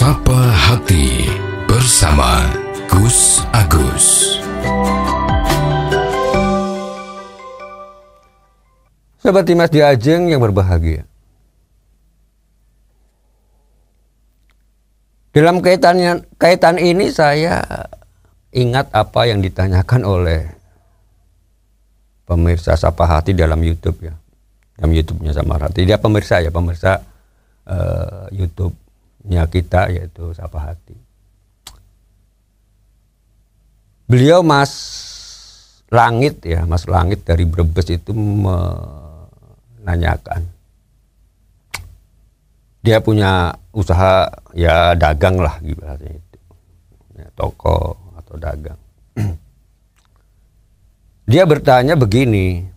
Sapa Hati bersama Gus Agus. Sahabat Dimas Diajeng yang berbahagia. Dalam kaitan ini saya ingat apa yang ditanyakan oleh pemirsa Sapa Hati dalam YouTube ya. Dalam YouTube-nya Sapa Hati. Dia pemirsa YouTube-nya kita yaitu Sapa Hati. Beliau Mas Langit dari Brebes itu menanyakan. Dia punya usaha ya dagang lah ibaratnya itu. Ya, toko atau dagang. Dia bertanya begini.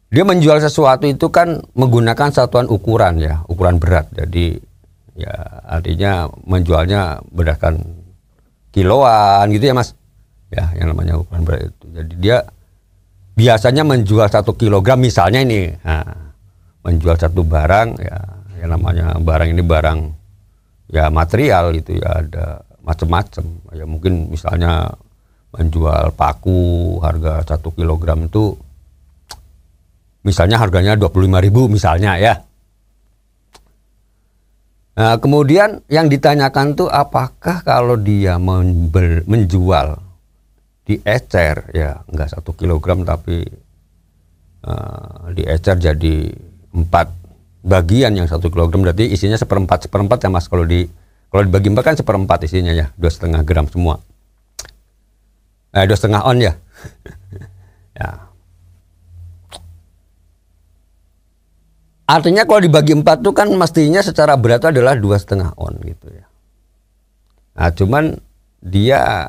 Dia menjual sesuatu itu kan menggunakan satuan ukuran ya, ukuran berat. Jadi ya artinya menjualnya berdasarkan kiloan gitu ya Mas. Ya yang namanya ukuran berat itu. Jadi dia biasanya menjual 1 kilogram misalnya ini. Nah, menjual satu barang ya yang namanya barang ini barang ya material gitu ya, ada macam-macam. Ya mungkin misalnya menjual paku harga 1 kilogram itu misalnya harganya 25.000 misalnya ya. Nah, kemudian yang ditanyakan tuh apakah kalau dia menjual diecer ya enggak 1 kilogram tapi diecer jadi 4 bagian yang 1 kilogram berarti isinya seperempat ya Mas. Kalau dibagi 4 kan seperempat isinya ya, 2,5 gram semua. 2,5 on ya. Ya. Artinya kalau dibagi 4 tuh kan mestinya secara berat adalah 2,5 on gitu ya. Nah cuman dia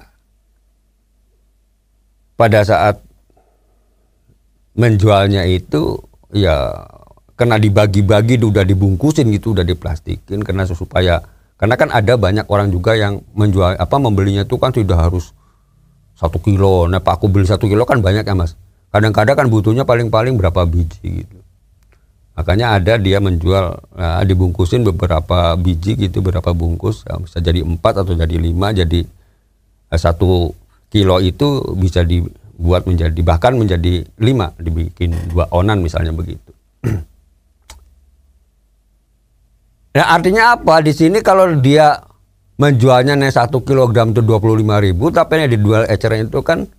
pada saat menjualnya itu ya karena dibagi-bagi udah dibungkusin gitu, udah diplastikin karena kan ada banyak orang juga yang membelinya itu kan sudah harus 1 kilo. Nah Pak aku beli 1 kilo kan banyak ya Mas. Kadang-kadang kan butuhnya paling-paling berapa biji gitu. Makanya ada dia menjual dibungkusin beberapa biji gitu, beberapa bungkus ya, bisa jadi 4 atau jadi 5, jadi 1 kilo itu bisa dibuat bahkan menjadi 5, dibikin 2 onan misalnya begitu. Nah artinya apa? Di sini kalau dia menjualnya 1 kilogram itu 25.000, tapi yang dijual eceran itu kan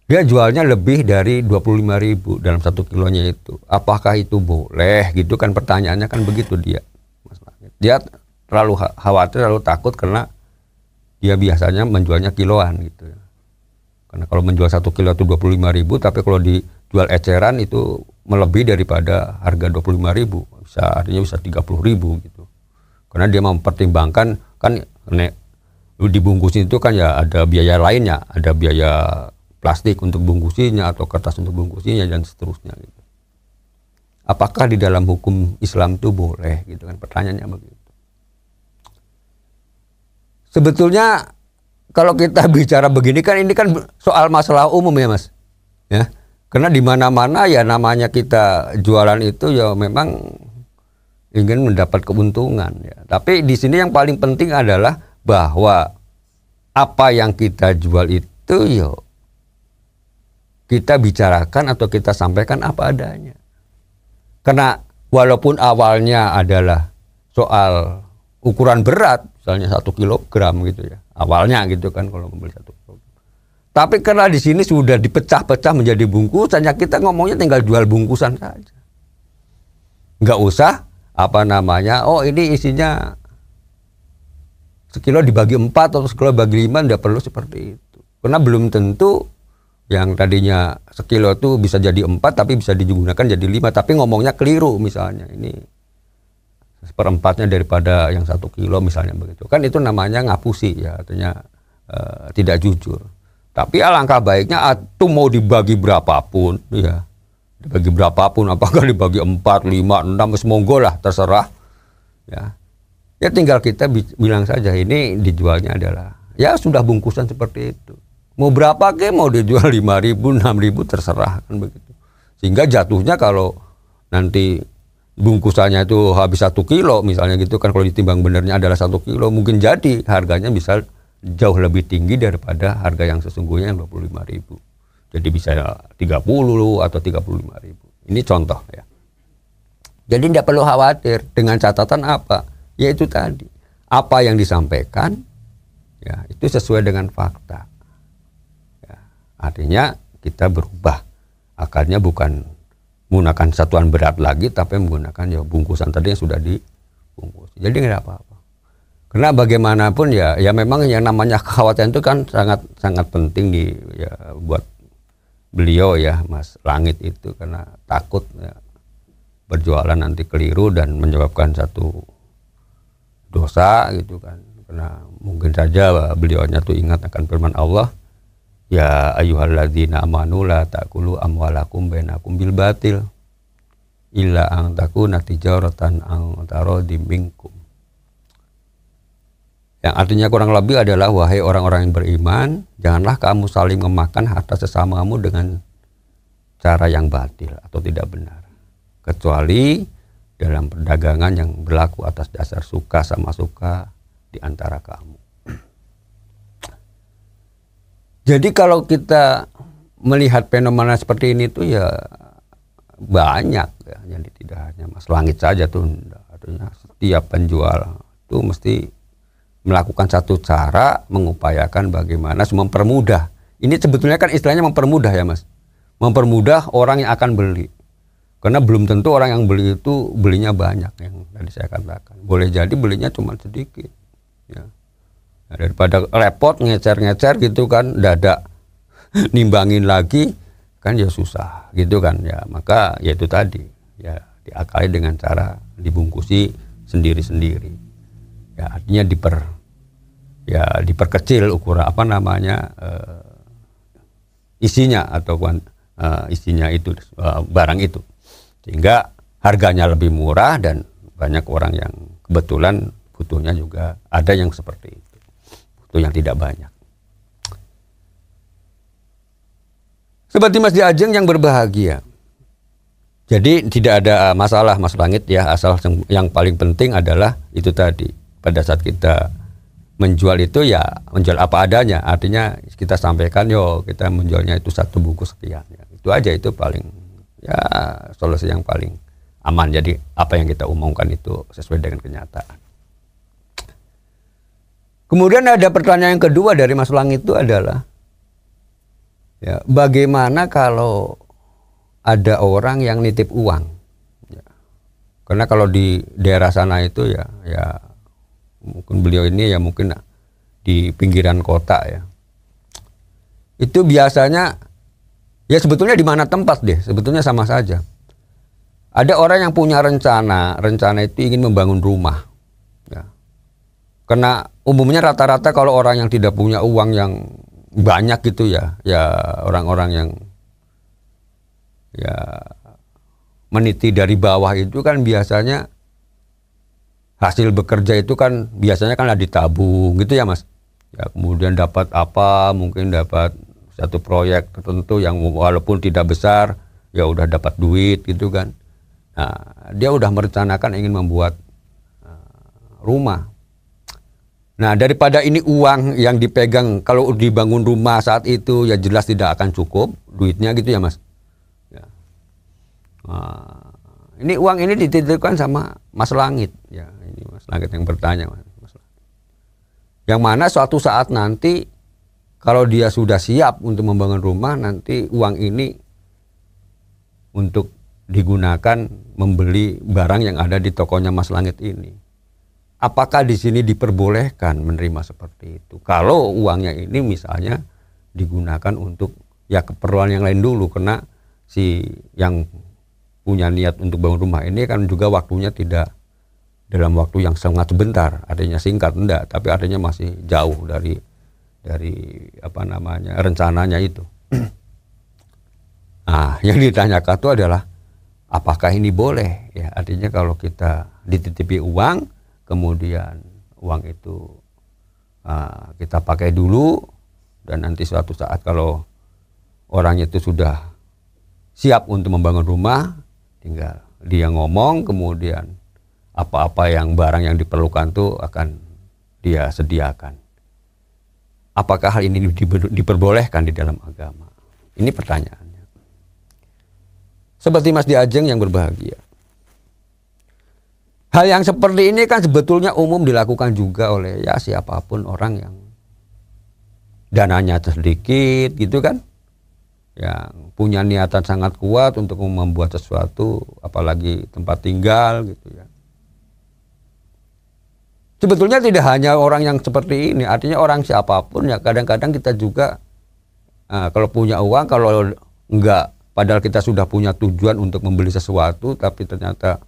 dia jualnya lebih dari 25.000 dalam 1 kilonya itu. Apakah itu boleh? Gitu kan pertanyaannya kan begitu dia. Dia terlalu khawatir, terlalu takut karena dia biasanya menjualnya kiloan gitu ya. Karena kalau menjual 1 kilo itu 25.000, tapi kalau dijual eceran itu melebihi daripada harga 25.000. Artinya bisa 30.000 gitu. Karena dia mempertimbangkan kan dibungkusin itu kan ya ada biaya lainnya, ada biaya plastik untuk bungkusinya atau kertas untuk bungkusinya dan seterusnya gitu. Apakah di dalam hukum Islam itu boleh gitu kan pertanyaannya begitu. Sebetulnya kalau kita bicara begini kan ini kan soal masalah umum ya Mas. Ya. Karena di mana-mana ya namanya kita jualan itu ya memang ingin mendapat keuntungan ya. Tapi di sini yang paling penting adalah bahwa apa yang kita jual itu ya kita bicarakan atau kita sampaikan apa adanya. Karena walaupun awalnya adalah soal ukuran berat, misalnya 1 kilogram gitu ya. Awalnya gitu kan kalau membeli 1 kilogram. Tapi karena di sini sudah dipecah-pecah menjadi bungkusan, ya kita ngomongnya tinggal jual bungkusan saja. Nggak usah oh ini isinya sekilo dibagi 4 atau sekilo dibagi 5, nggak perlu seperti itu. Karena belum tentu yang tadinya sekilo itu bisa jadi 4 tapi bisa digunakan jadi 5, tapi ngomongnya keliru misalnya ini seperempatnya daripada yang 1 kilo misalnya begitu kan, itu namanya ngapusi ya, artinya tidak jujur. Tapi alangkah baiknya atau mau dibagi berapapun ya, dibagi berapapun, apakah dibagi 4, 5, 6 monggo lah terserah ya tinggal kita bilang saja ini dijualnya adalah ya sudah bungkusan seperti itu. Mau berapa ke, mau dijual 5.000, 6.000 terserah kan begitu. Sehingga jatuhnya kalau nanti bungkusannya itu habis 1 kilo misalnya gitu kan, kalau ditimbang benernya adalah 1 kilo, mungkin jadi harganya bisa jauh lebih tinggi daripada harga yang sesungguhnya yang 25.000. Jadi bisa 30 atau 35.000. Ini contoh ya. Jadi tidak perlu khawatir, dengan catatan apa? Yaitu tadi, apa yang disampaikan ya itu sesuai dengan fakta. Ya, artinya kita berubah, akalnya bukan menggunakan satuan berat lagi, tapi menggunakan ya bungkusan tadi yang sudah dibungkus. Jadi nggak apa-apa. Karena bagaimanapun ya memang yang namanya kekhawatiran itu kan sangat penting ya buat beliau ya, Mas Langit itu, karena takut ya, berjualan nanti keliru dan menyebabkan satu dosa gitu kan. Karena mungkin saja beliaunya tuh ingat akan firman Allah, ya ayyuhalladzina amanu la ta'kulu amwalakum bainakum bil batil illa an takuna tijaratan an taradim minkum. Yang artinya kurang lebih adalah, wahai orang-orang yang beriman, janganlah kamu saling memakan harta sesamamu dengan cara yang batil atau tidak benar, kecuali dalam perdagangan yang berlaku atas dasar suka sama suka di antara kamu. Jadi kalau kita melihat fenomena seperti ini tuh ya banyak ya. Jadi tidak hanya Mas Langit saja tuh, artinya setiap penjual tuh mesti melakukan satu cara mengupayakan bagaimana mempermudah. Ini sebetulnya kan istilahnya mempermudah ya Mas. Mempermudah orang yang akan beli. Karena belum tentu orang yang beli itu belinya banyak, yang tadi saya katakan. Boleh jadi belinya cuma sedikit. Ya. Nah, daripada repot ngecer-ngecer gitu kan, dadak nimbangin lagi kan ya susah gitu kan ya. Maka ya itu tadi ya diakali dengan cara dibungkusi sendiri-sendiri. Ya artinya diperkecil ukuran isinya atau isinya itu barang itu, sehingga harganya lebih murah dan banyak orang yang kebetulan butuhnya juga ada yang seperti itu. Itu yang tidak banyak. Seperti Mas Diajeng yang berbahagia. Jadi tidak ada masalah Mas Langit ya, asal yang paling penting adalah itu tadi. Pada saat kita menjual itu ya menjual apa adanya. Artinya kita sampaikan kita menjualnya itu 1 bungkus sekian. Ya. Itu aja, itu paling ya solusi yang paling aman. Jadi apa yang kita umumkan itu sesuai dengan kenyataan. Kemudian ada pertanyaan yang kedua dari Mas Langit itu adalah, ya, bagaimana kalau ada orang yang nitip uang? Ya. Karena kalau di daerah sana itu ya mungkin beliau ini ya mungkin di pinggiran kota ya. Itu biasanya ya sebetulnya di mana tempat deh, sebetulnya sama saja. Ada orang yang punya rencana itu ingin membangun rumah. Ya. Karena umumnya rata-rata kalau orang yang tidak punya uang yang banyak gitu ya orang-orang yang ya meniti dari bawah itu kan biasanya hasil bekerja itu kan biasanya kan ditabung gitu ya Mas. Ya, kemudian dapat apa, mungkin dapat satu proyek tertentu yang walaupun tidak besar ya udah dapat duit gitu kan. Nah, dia udah merencanakan ingin membuat rumah. Nah, daripada ini uang yang dipegang kalau dibangun rumah saat itu ya jelas tidak akan cukup duitnya gitu ya Mas. Ya. Nah, ini uang ini dititipkan sama Mas Langit ya, ini Mas Langit yang bertanya Mas. Yang mana suatu saat nanti kalau dia sudah siap untuk membangun rumah, nanti uang ini untuk digunakan membeli barang yang ada di tokonya Mas Langit ini. Apakah di sini diperbolehkan menerima seperti itu? Kalau uangnya ini misalnya digunakan untuk ya keperluan yang lain dulu, karena si yang punya niat untuk bangun rumah ini kan juga waktunya tidak dalam waktu yang sangat sebentar, artinya singkat enggak, tapi artinya masih jauh dari rencananya itu. Nah, yang ditanyakan itu adalah apakah ini boleh? Ya, artinya kalau kita dititipi uang, kemudian uang itu kita pakai dulu, dan nanti suatu saat kalau orangnya itu sudah siap untuk membangun rumah, tinggal dia ngomong, kemudian apa-apa yang barang yang diperlukan tuh akan dia sediakan. Apakah hal ini diperbolehkan di dalam agama? Ini pertanyaannya. Seperti Mas Diajeng yang berbahagia. Hal yang seperti ini kan sebetulnya umum dilakukan juga oleh ya siapapun orang yang dananya sedikit gitu kan, yang punya niatan sangat kuat untuk membuat sesuatu, apalagi tempat tinggal gitu ya. Sebetulnya tidak hanya orang yang seperti ini, artinya orang siapapun ya kadang-kadang kita juga kalau punya uang, kalau enggak, padahal kita sudah punya tujuan untuk membeli sesuatu, tapi ternyata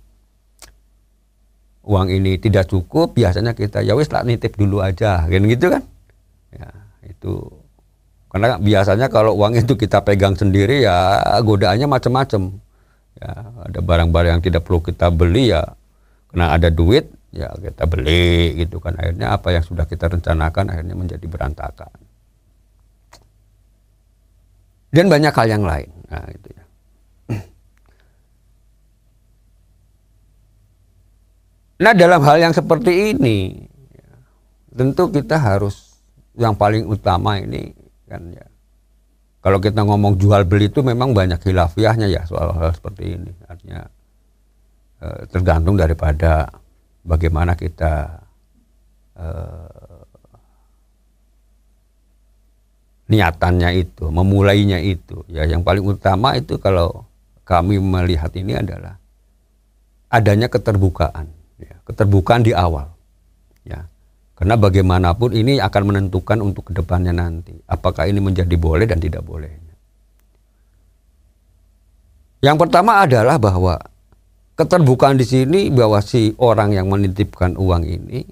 uang ini tidak cukup, biasanya kita ya wis lah nitip dulu aja, kan gitu kan? Ya itu karena biasanya kalau uang itu kita pegang sendiri ya godaannya macam-macam. Ya ada barang-barang yang tidak perlu kita beli ya, karena ada duit ya kita beli gitu kan, akhirnya apa yang sudah kita rencanakan akhirnya menjadi berantakan. Dan banyak hal yang lain. Nah itu ya. Nah dalam hal yang seperti ini tentu kita harus, yang paling utama ini kan ya, kalau kita ngomong jual beli itu memang banyak khilafiahnya ya soal hal seperti ini. Artinya tergantung daripada bagaimana kita niatannya itu, memulainya itu. Ya yang paling utama itu kalau kami melihat ini adalah adanya keterbukaan. Ya, keterbukaan di awal, ya, karena bagaimanapun ini akan menentukan untuk kedepannya nanti, apakah ini menjadi boleh dan tidak boleh. Yang pertama adalah bahwa keterbukaan di sini bahwa si orang yang menitipkan uang ini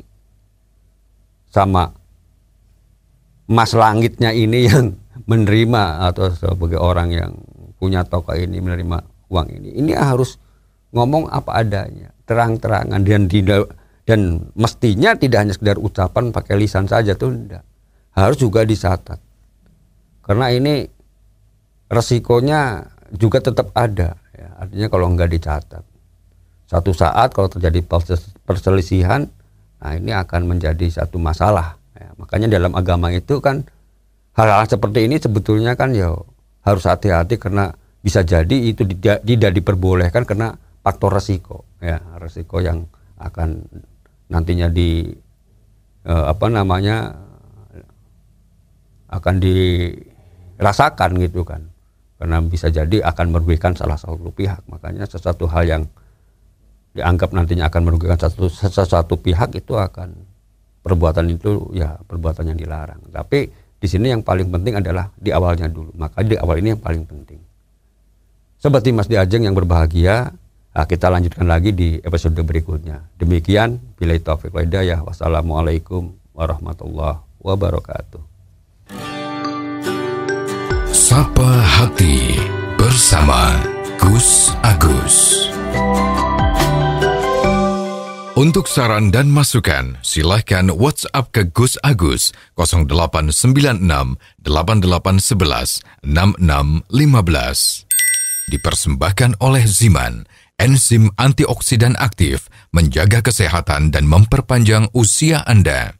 sama Mas Langitnya ini yang menerima atau sebagai orang yang punya toko ini menerima uang ini harus ngomong apa adanya, terang-terangan, dan mestinya tidak hanya sekedar ucapan pakai lisan saja tuh enggak. Harus juga dicatat. Karena ini resikonya juga tetap ada ya. Artinya kalau enggak dicatat, satu saat kalau terjadi perselisihan, nah ini akan menjadi satu masalah ya. Makanya dalam agama itu kan hal-hal seperti ini sebetulnya kan ya harus hati-hati, karena bisa jadi itu tidak diperbolehkan karena faktor resiko ya, resiko yang akan nantinya akan dirasakan gitu kan, karena bisa jadi akan merugikan salah satu pihak. Makanya sesuatu hal yang dianggap nantinya akan merugikan satu pihak itu akan perbuatan itu ya perbuatan yang dilarang. Tapi di sini yang paling penting adalah di awalnya dulu. Maka di awal ini yang paling penting. Seperti Mas Diajeng yang berbahagia, kita lanjutkan lagi di episode berikutnya. Demikian, billahi taufiq wal hidayah. Wassalamualaikum warahmatullahi wabarakatuh. Sapa Hati bersama Gus Agus. Untuk saran dan masukan, silahkan WhatsApp ke Gus Agus 0896 8811 6615. Dipersembahkan oleh Ziman, enzim antioksidan aktif, menjaga kesehatan dan memperpanjang usia Anda.